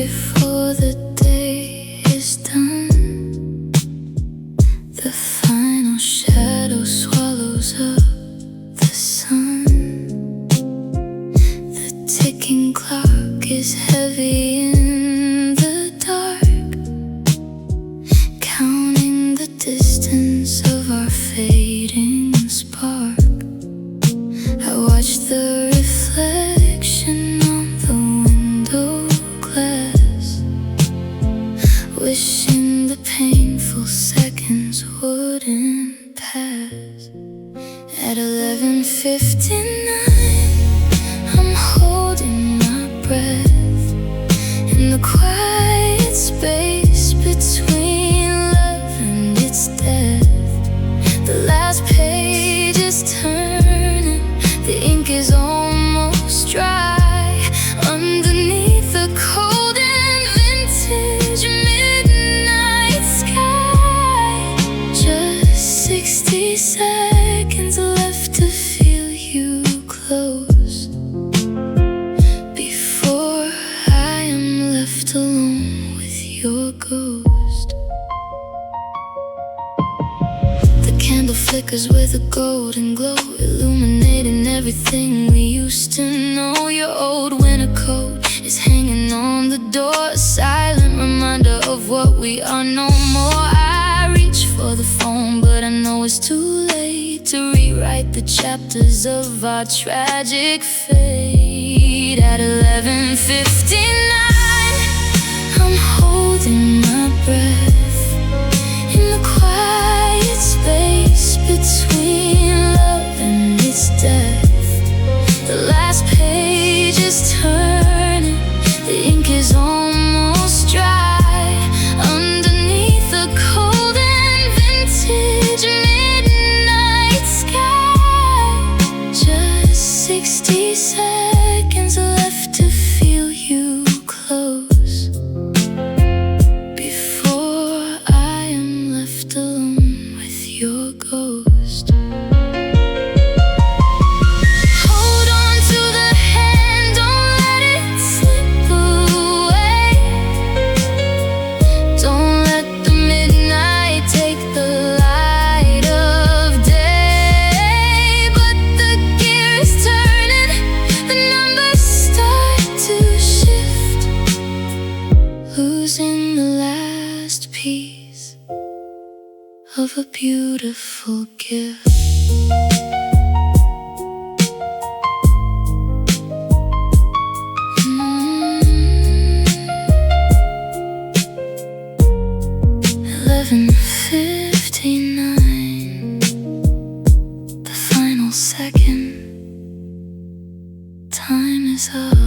before the day is done. The final shadow swallows up the sun. The ticking clock is heavy in the dark, counting the distance of our fading spark. I watch the reflection on the window glass, wishing the painful seconds wouldn't pass. At 11:59, I'm holding my breath in the quiet space between love and its death. The last page is turning, the ink is almost dry. Underneath the cold and vintage midnight sky, just 60 seconds left to feel you close, before I am left alone with your ghost. The candle flickers with a golden glow, illuminating everything we used to know. Your old winter coat is hanging on the door, a silent reminder of what we are no more. I reach for the phone, but I know it's too late to rewrite the chapters of our tragic fate. At 11:59, I'm holding my breath in the quiet space between love and its death. The last page is turning, the ink is almost dry. Underneath the cold and vintage midnight sky, just 60 seconds left to feel you close, before I am left alone with your ghost. Hold on to the hand, don't let it slip away. Don't let the midnight take the light of day. But the gear is turning, the numbers start to shift, losing the last piece of a beautiful gift. Mm. 11:59, the final second. Time is up.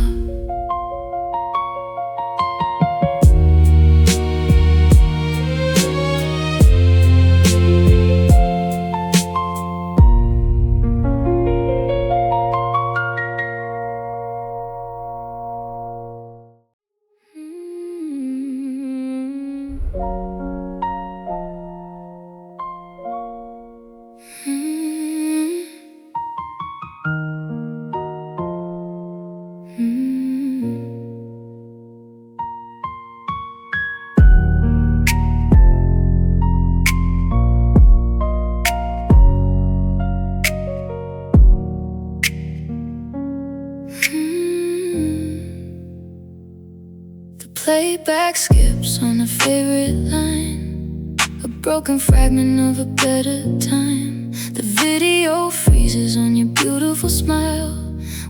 The playback skips on a favorite line, a broken fragment of a better time. The video freezes on your beautiful smile,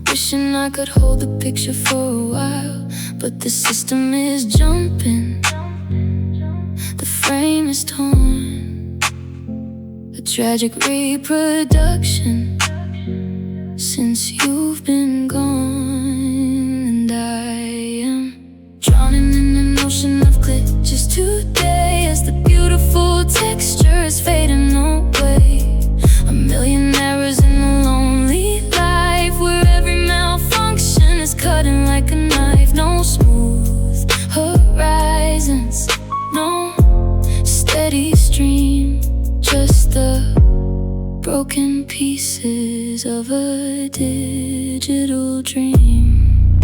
wishing I could hold the picture for a while. But the system is jumping, the frame is torn, a tragic reproduction since you've been gone. And I am drowning in an ocean of glitches today, as the beautiful texture is fading away. A million errors in a lonely life, where every malfunction is cutting like a knife. No smooth horizons, no steady stream, just the broken pieces of a digital dream.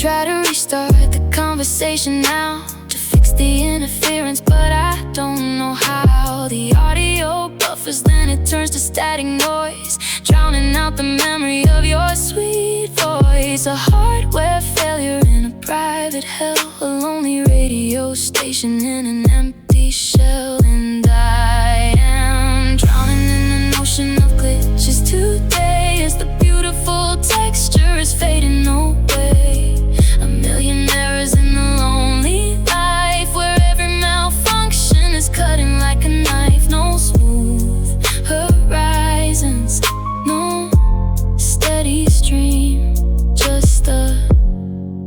try to restart the conversation now to fix the interference, but I don't know how. The audio buffers, then it turns to static noise, drowning out the memory of your sweet voice. A hardware failure in a private hell, a lonely radio station in an empty shell. And I am drowning in an ocean of glitches today, as the beautiful texture is fading away. A million errors in the lonely life, where every malfunction is cutting like a knife. No smooth horizons, no steady stream, just the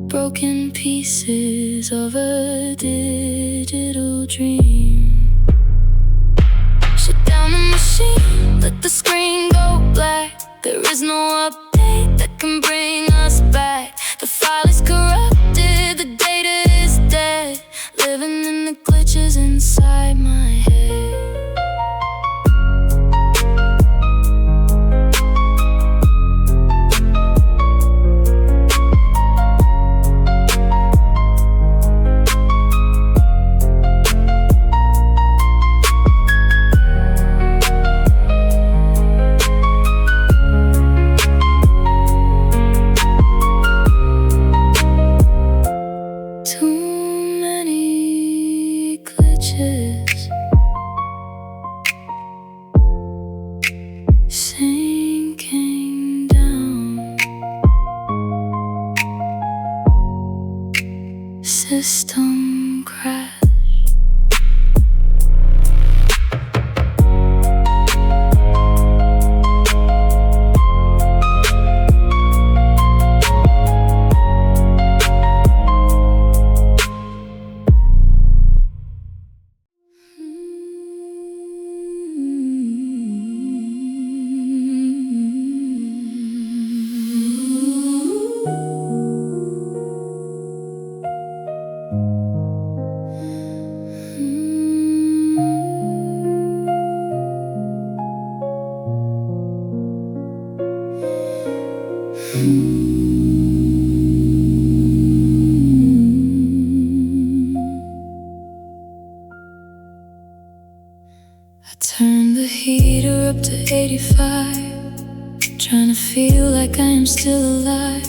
broken pieces of a digital dream. Shut down the machine, let the screen go black. There is no update that can bring us back. The file is corrupted, the data is dead, living in the glitches inside my head. Sinking down, system crash. I turned the heater up to 85, trying to feel like I am still alive.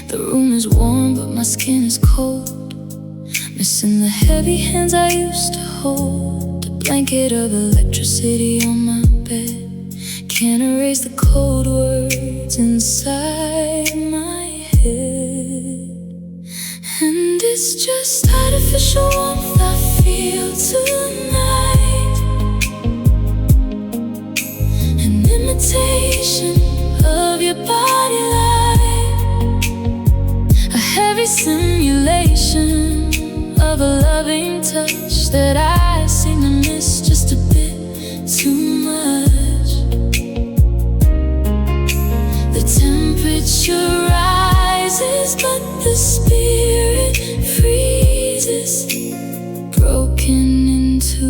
The room is warm but my skin is cold, missing the heavy hands I used to hold. The blanket of electricity on my bed can't erase the cold words inside my head. And it's just artificial warmth I feel tonight, an imitation of your body light, a heavy simulation of a loving touch that I seem to miss just a bit too much. The temperature rises, but the spirit freezes, broken into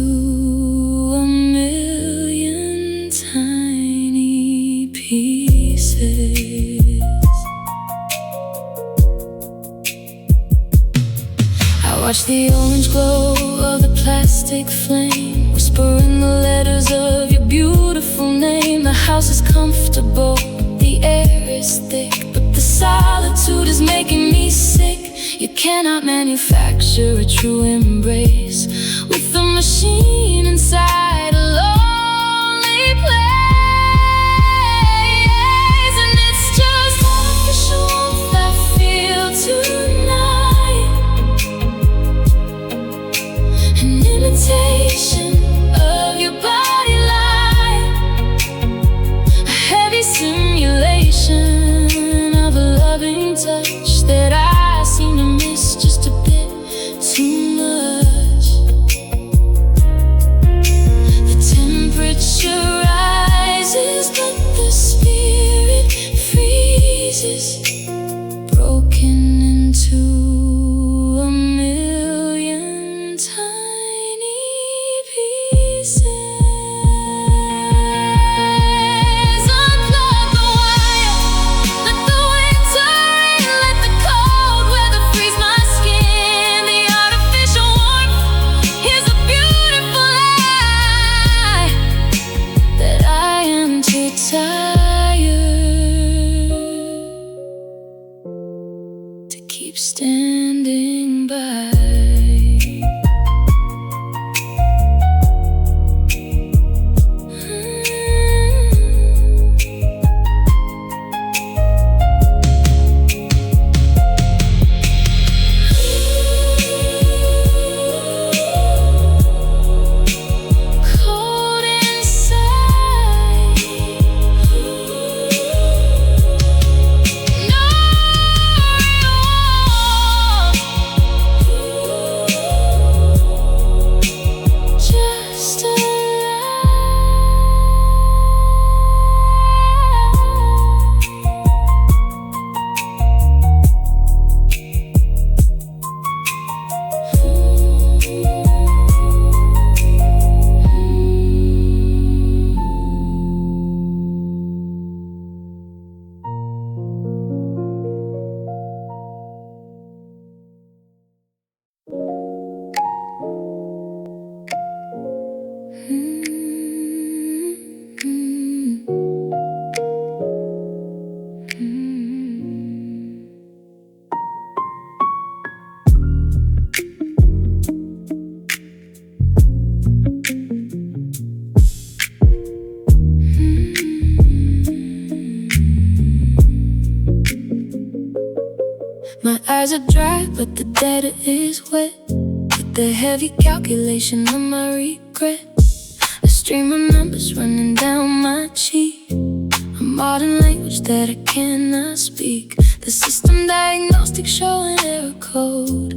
a million tiny pieces. I watch the orange glow of the plastic flame, whispering the letters of your beautiful name. The house is comfortable, the air is thick, but the solitude is making me sick. You cannot manufacture a true embrace with a machine inside a lonely place. And it's just artificial warmth I feel tonight, an imitation of your body light, a heavy simulation of a loving touch that I seem to miss just a bit too much. The temperature rises, but the spirit freezes, broken into a million tiny pieces. eyes are dry, but the data is wet with the heavy calculation of my regret. A stream of numbers running down my cheek, a modern language that I cannot speak. The system diagnostic showing error code,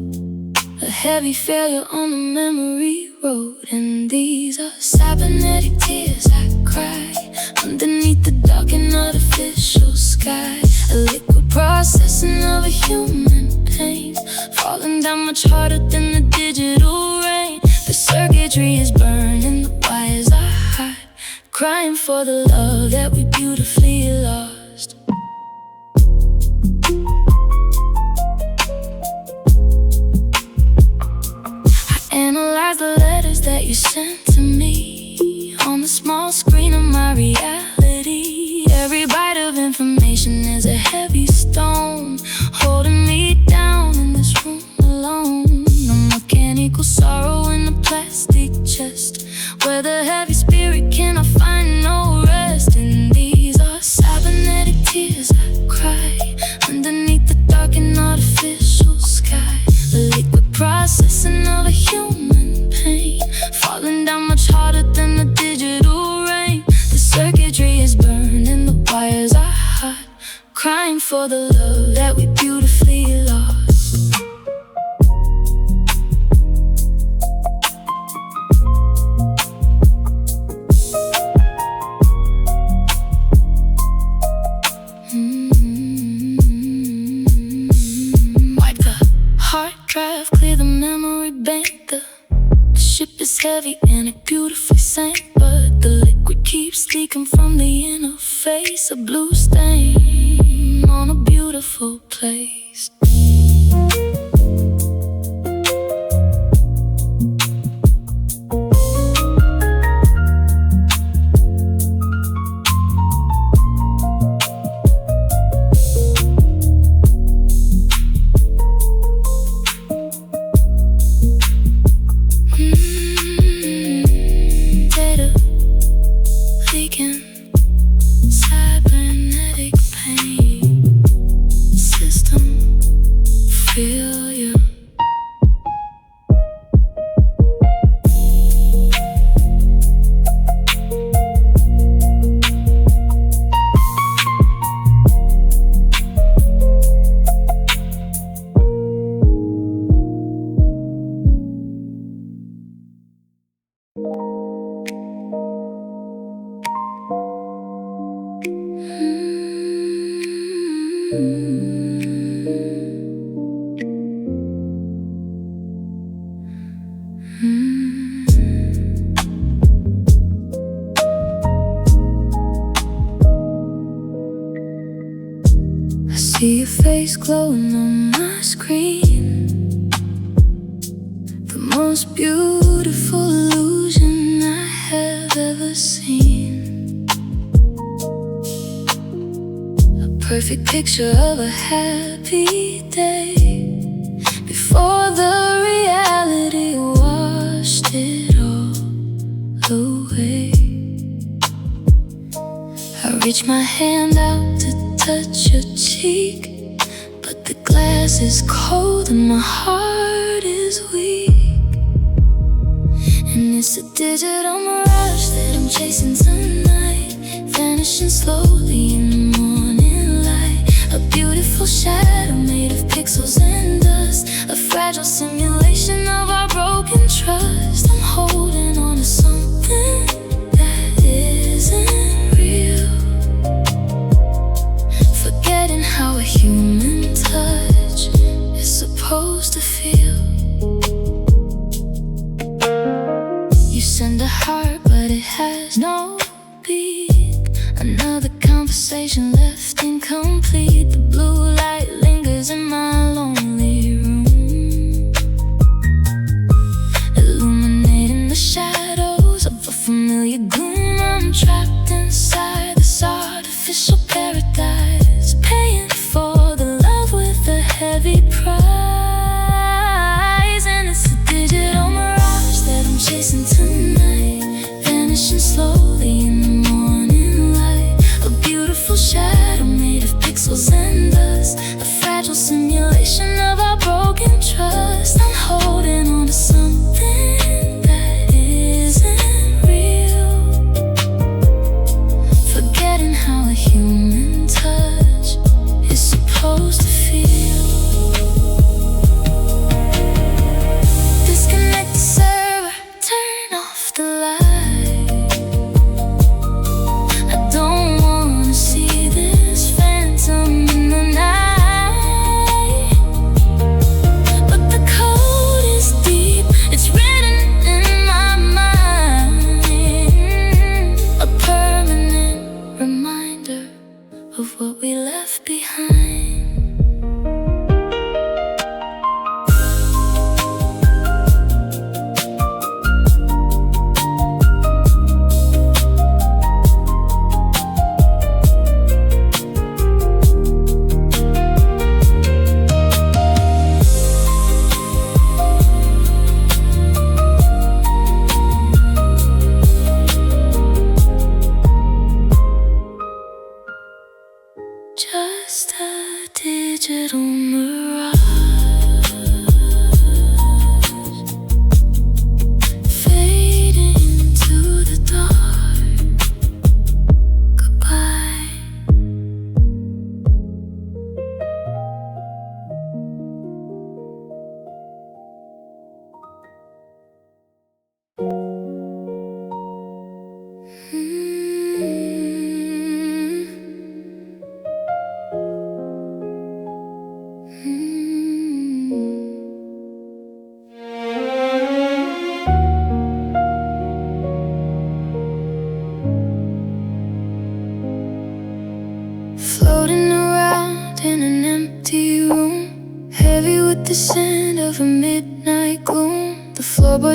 a heavy failure on the memory road. And these are cybernetic tears I cry underneath the dark and artificial sky. A liquid processing of a human pain, falling down much harder than the digital rain. The circuitry is burning, the wires are hot, crying for the love that we beautifully lost. Analyze the letters that you sent to me on the small screen of my reality. Every bite of information is a heavy stone, holding me down in this room alone. No mechanical sorrow in the plastic chest, where the heavy spirit cannot find no rest. And these are cybernetic tears I cry underneath the dark and artificial sky. The liquid processing of a human pain, falling down much harder than the digital rain. The circuitry is burning, the wires are hot, crying for the love that we beautifully lost. Wipe the hard drive, clear the memory bank. The ship is heavy and it beautifully sank, but the liquid keeps leaking from the interface. A blue stain on a beautiful place. Cybernetic pain, system failure. I see your face glowing on my screen, the most beautiful illusion I have ever seen. A perfect picture of a happy day before the reality washed it all away. I reach my hand out to touch your cheek, but the glass is cold and my heart is weak. And it's a digital mirage that I'm chasing tonight, vanishing slowly in the morning light. A beautiful shadow made of pixels and dust, a fragile simulation of our broken trust. I'm holding on to something that isn't real, forgetting how a human touch is supposed to feel. You send a heart, but it has no beat. Another conversation left incomplete. The blue light lingers in my lonely room, illuminating the shadows of a familiar gloom. I'm trapped inside this artificial paradise, paying for the love with a heavy price. And it's a digital mirage that I'm chasing tonight, vanishing slowly in the morning light. A beautiful shadow made of pixels and dust,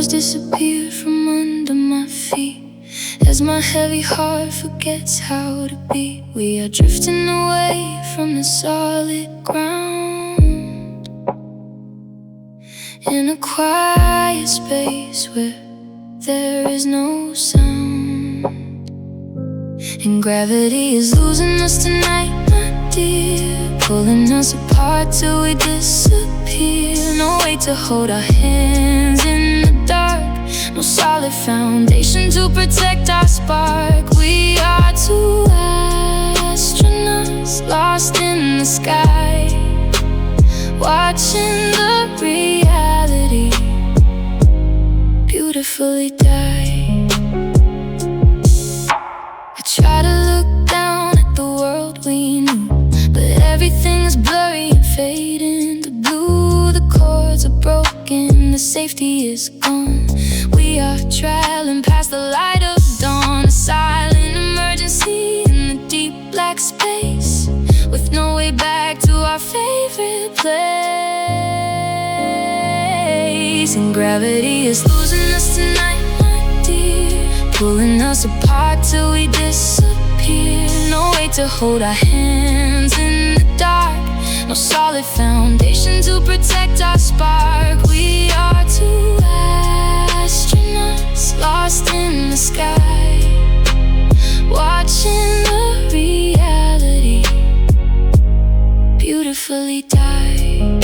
disappear from under my feet as my heavy heart forgets how to beat. We are drifting away from the solid ground in a quiet space where there is no sound. And gravity is losing us tonight, my dear, pulling us apart till we disappear. No way to hold our hands in the dark, no solid foundation to protect our spark. We are two astronauts lost in the sky, watching the reality beautifully die. I try to look down at the world we knew, but everything's blurry and fading to blue. The chords are broken, the safety is gone. We are traveling past the light of dawn, a silent emergency in the deep black space, with no way back to our favorite place. And gravity is losing us tonight, my dear, pulling us apart till we disappear. No way to hold our hands in the dark, no solid foundation to protect our spark. We are two astronauts lost in the sky, watching the reality beautifully die.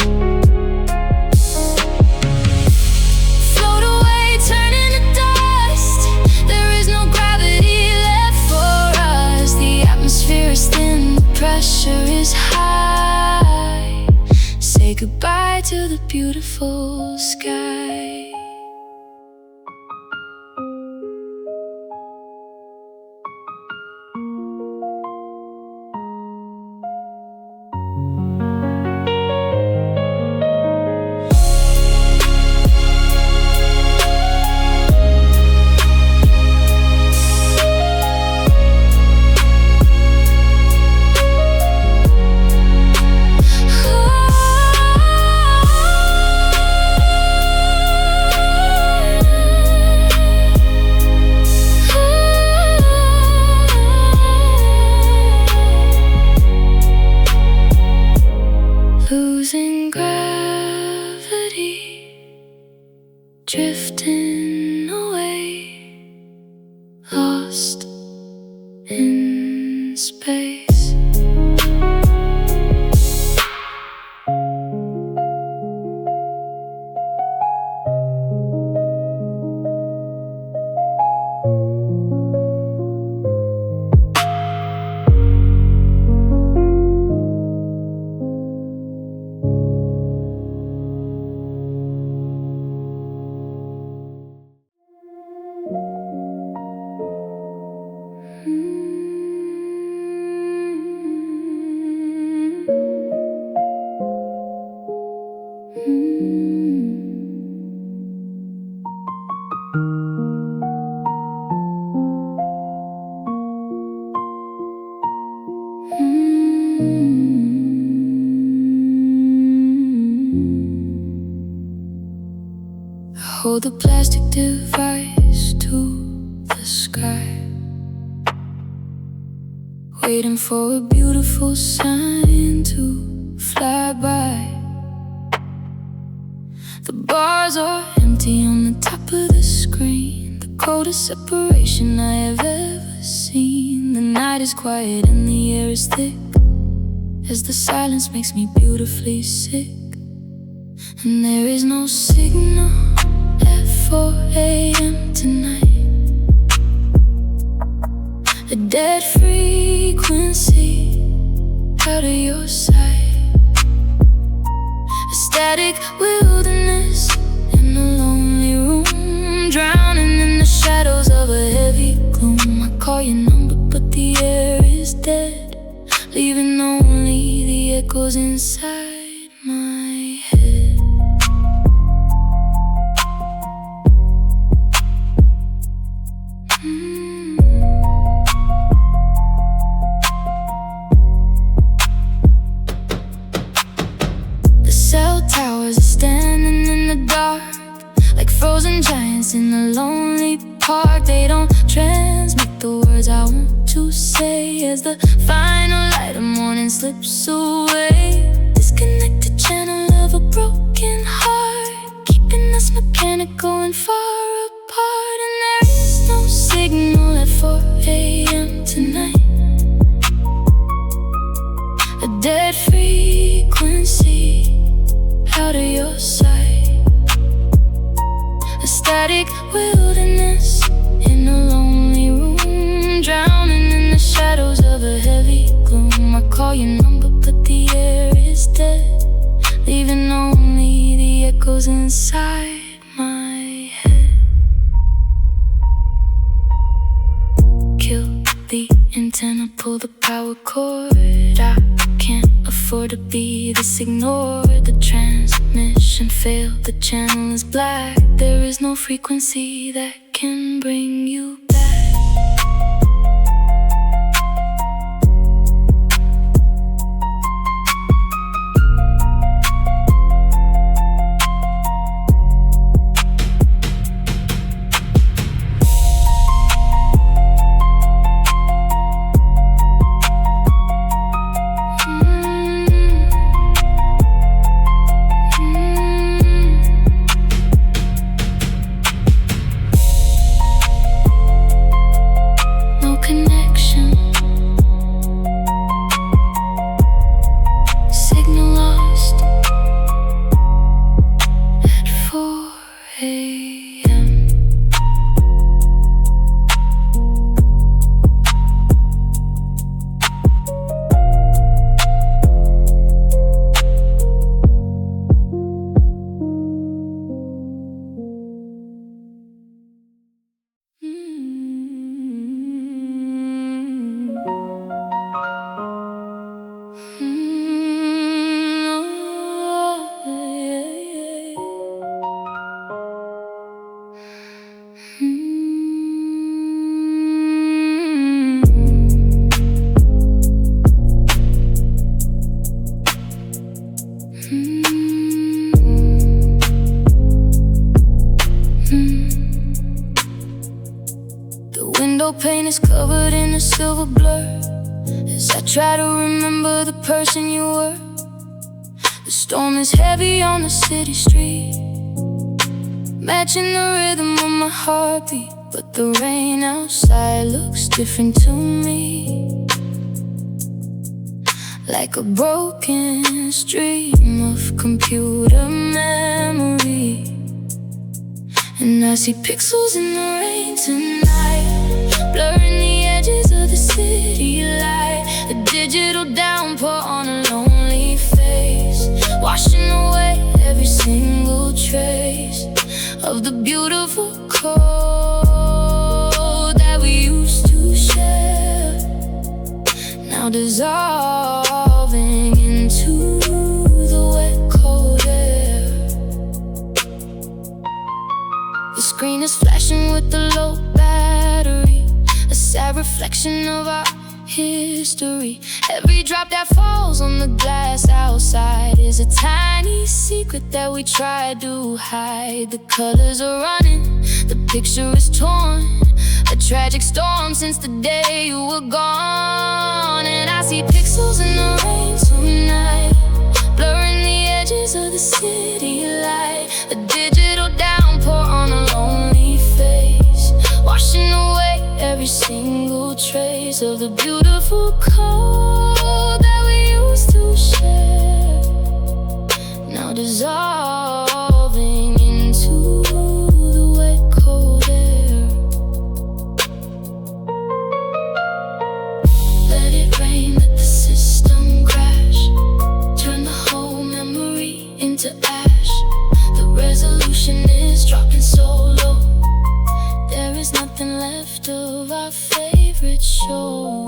Float away, turning to dust. There is no gravity left for us. The atmosphere is thin, the pressure is high. Say goodbye to the beautiful sky. Losing gravity, drifting away, lost in space. Hold the plastic device to the sky, waiting for a beautiful sign to fly by. The bars are empty on the top of the screen, the coldest separation I have ever seen. The night is quiet and the air is thick, as the silence makes me beautifully sick. And there is no signal at 4 a.m. tonight, a dead frequency out of your sight, a static wilderness in a lonely room, drowning in the shadows of a heavy gloom. I call your number but the air is dead, leaving only the echoes inside my head. The cell towers are standing in the dark, like frozen giants lonely park. They don't transmit the words I want to say as the final light of morning slips away. Disconnected channel of a broken heart, keeping us mechanical and far apart. And there is no signal at 4 a.m. tonight. A dead frequency out of your sight. A static wilderness in a lonely room, drowning in the shadows of a heavy gloom. I call your number but the air is dead, leaving only the echoes inside my head. Kill the antenna, pull the power cord. I can't afford to be this ignored. The transmission failed, the channel is black. There is no frequency that can bring you back. Paint is covered in a silver blur as I try to remember the person you were. The storm is heavy on the city street, matching the rhythm of my heartbeat. But the rain outside looks different to me, like a broken stream of computer memory. And I see pixels in the rain tonight, blurring the edges of the city light. A digital downpour on a lonely face, washing away every single trace of the beautiful code that we used to share, now dissolving into the wet cold air. The screen is flashing with the low battery, a sad reflection of our history. Every drop that falls on the glass outside is a tiny secret that we tried to hide. The colors are running, the picture is torn, a tragic storm since the day you were gone. And I see pixels in the rain tonight, blurring the edges of the city light. A digital downpour on a lonely face, washing away every single trace of the beautiful code that we used to share, now dissolving into the wet cold air. Let it rain, let the system crash, turn the whole memory into ash. The resolution is dropping so low, there is nothing left of our favorite show.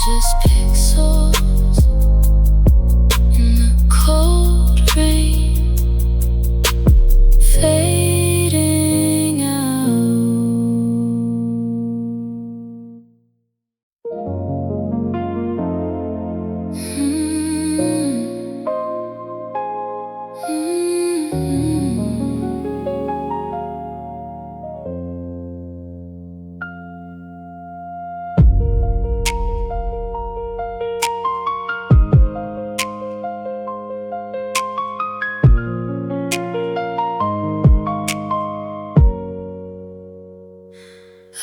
Just pixels in the cold rain.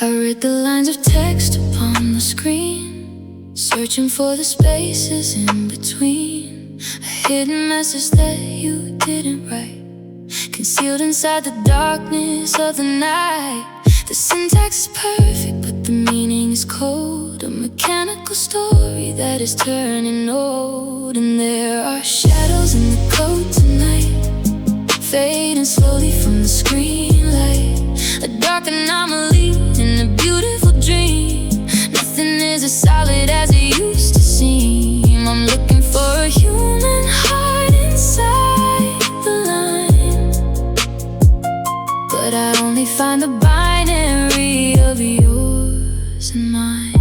I read the lines of text upon the screen, searching for the spaces in between. A hidden message that you didn't write, concealed inside the darkness of the night. The syntax is perfect, but the meaning is cold. A mechanical story that is turning old. And there are shadows in the code tonight, fading slowly from the screen light. A dark anomaly in a beautiful dream. Nothing is as solid as it used to seem. I'm looking for a human heart inside the line, but I only find the binary of yours and mine.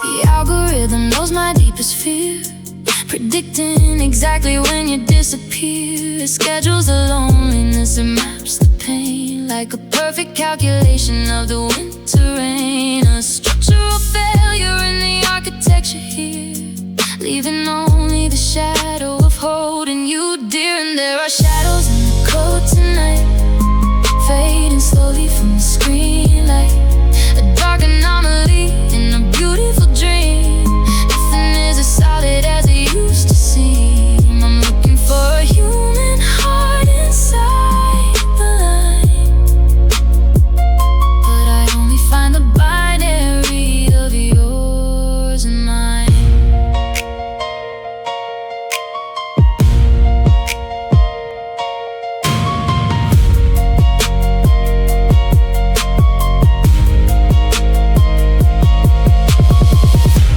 The algorithm knows my deepest fear, predicting exactly when you disappear. It schedules the loneliness and maps the pain, like a perfect calculation of the winter rain. A structural failure in the architecture here, leaving only the shadow of holding you dear. And there are shadows in the code tonight, fading slowly from the screen light. A dark anomaly in a beautiful dream. Nothing is as solid as it used to seem. I'm looking for a human heart inside the line, but I only find the binary of yours and mine.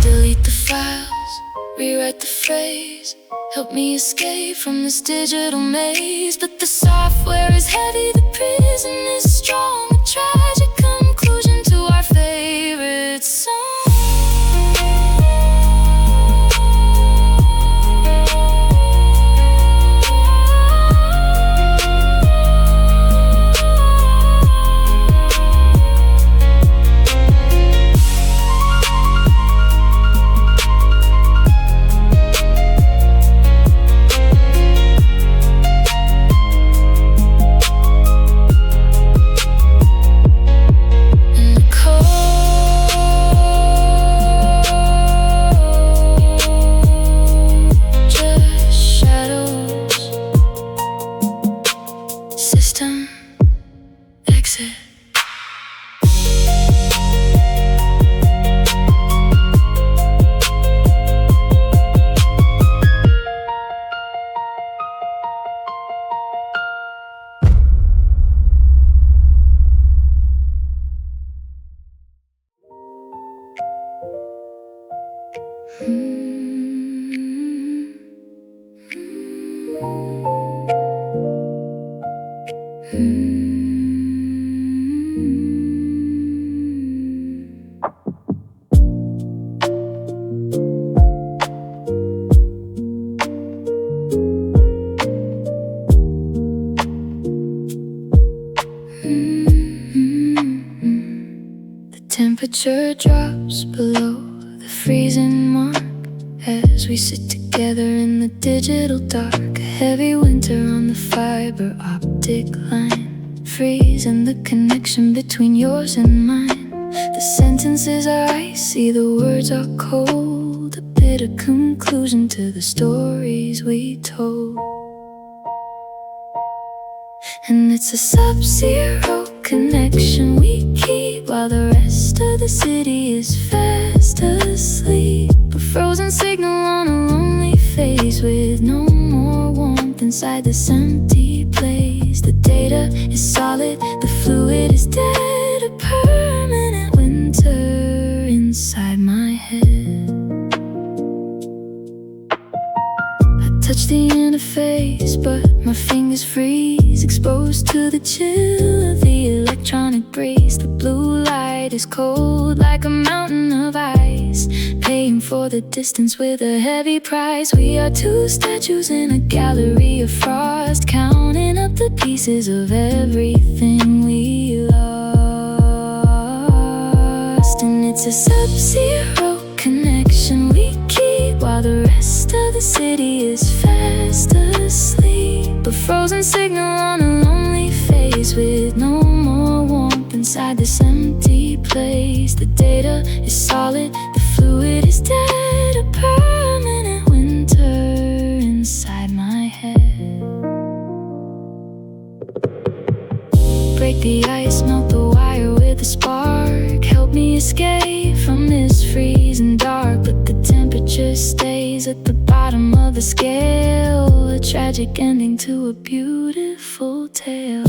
Delete the files, rewrite the phrase, help me escape from this digital maze. But the software is heavy, the prison is strong. A tragic conclusion to our favorite song. System exit. Temperature drops below the freezing mark as we sit together in the digital dark. A heavy winter on the fiber optic line, freezing the connection between yours and mine. The sentences are icy, the words are cold, a bitter conclusion to the stories we told. And it's a sub-zero connection we keep while the rest of the city is fast asleep. A frozen signal on a lonely face with no more warmth inside this empty place. The data is solid, the fluid is dead, a permanent winter inside my head. I touch the interface, but my fingers freeze, exposed to the chill of the electric electronic breeze. The blue light is cold like a mountain of ice, paying for the distance with a heavy price. We are two statues in a gallery of frost, counting up the pieces of everything we lost. And it's a sub-zero connection we keep while the rest of the city is fast asleep. A frozen signal on a lonely face with no more warmth inside this empty place. The data is solid, the fluid is dead, a permanent winter inside my head. Break the ice, melt the wire with a spark, help me escape from this freezing dark. But the temperature stays at the bottom of the scale, a tragic ending to a beautiful tale.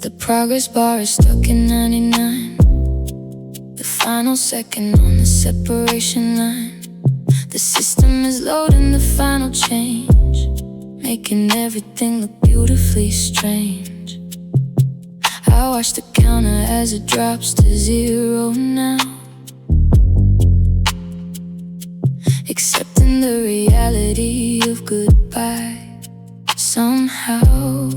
The progress bar is stuck in 99, the final second on the separation line. The system is loading the final change, making everything look beautifully strange. I watch the counter as it drops to 0 now, accepting the reality of goodbye somehow.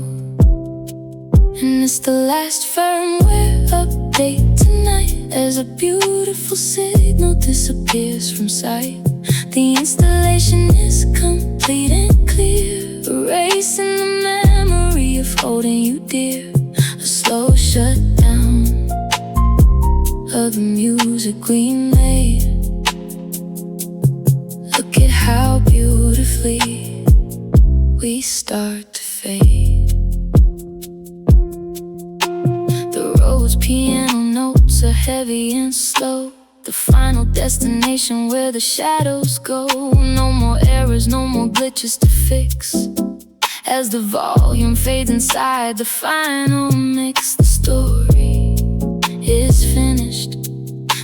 And it's the last firmware update tonight, as a beautiful signal disappears from sight. The installation is complete and clear, erasing the memory of holding you dear. A slow shutdown of the music we made. Look at how beautifully we start to fade. Piano notes are heavy and slow, the final destination where the shadows go. No more errors, no more glitches to fix, as the volume fades inside the final mix. The story is finished,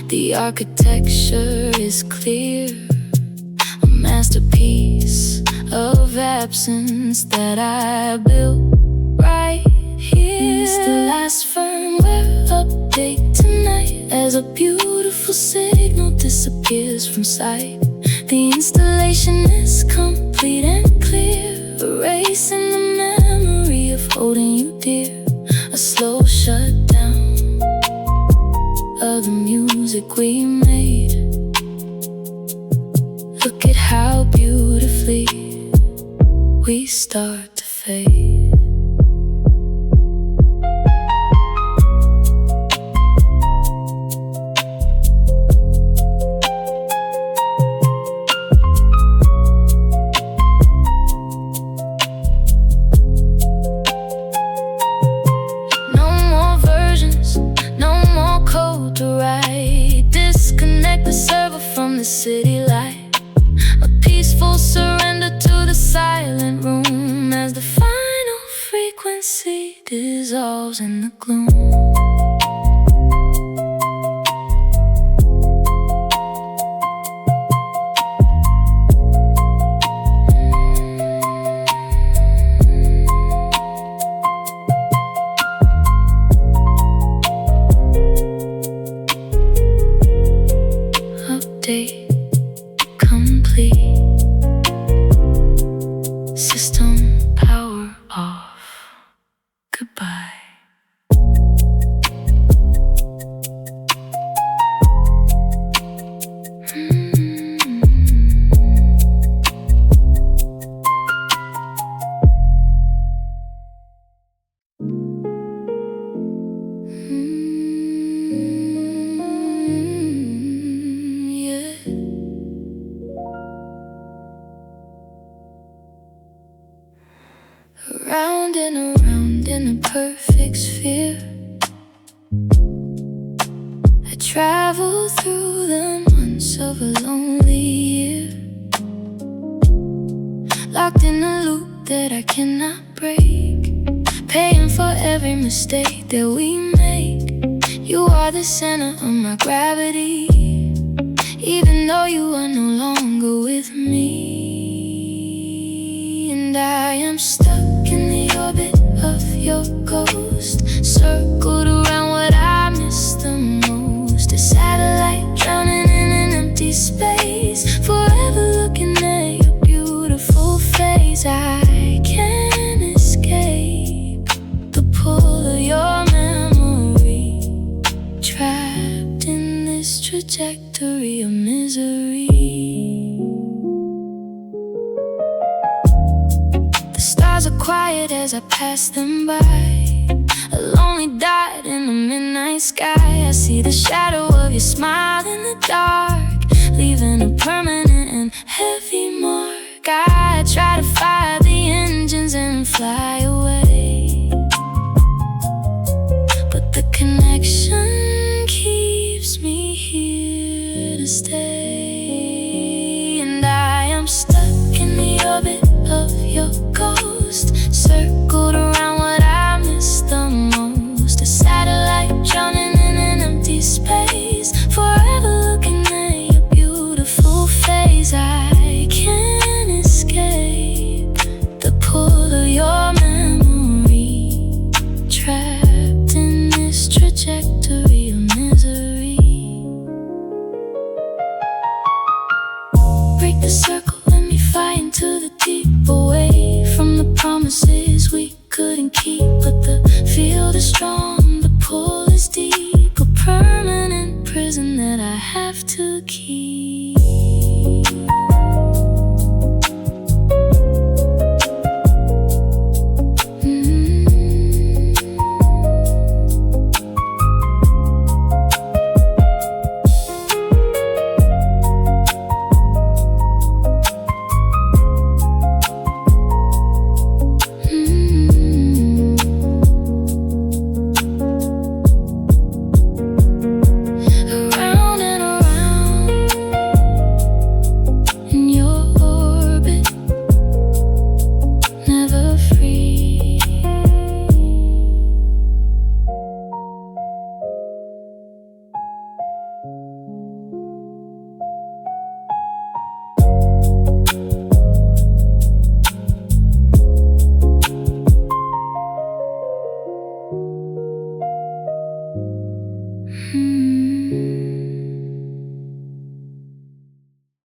the architecture is clear, a masterpiece of absence that I built right here. It's the last firmware update tonight, as a beautiful signal disappears from sight. The installation is complete and clear, erasing the memory of holding you dear. A slow shutdown of the music we made. Look at how beautifully we start to fade. City light, a peaceful surrender to the silent room, as the final frequency dissolves in the gloom. round and around in a perfect sphere. I travel through the months of a lonely year, locked in a loop that I cannot break, paying for every mistake that we make. You are the center of my gravity, even though you are no longer with me. And I am stuck in the orbit of your ghost, circled around what I miss the most. A satellite drowning in an empty space, forever looking at your beautiful face. I can't escape the pull of your memory, trapped in this trajectory of misery. The stars are quiet as I pass them by, a lonely dot in the midnight sky. I see the shadow of your smile in the dark, leaving a permanent and heavy mark. I try to fire the engines and fly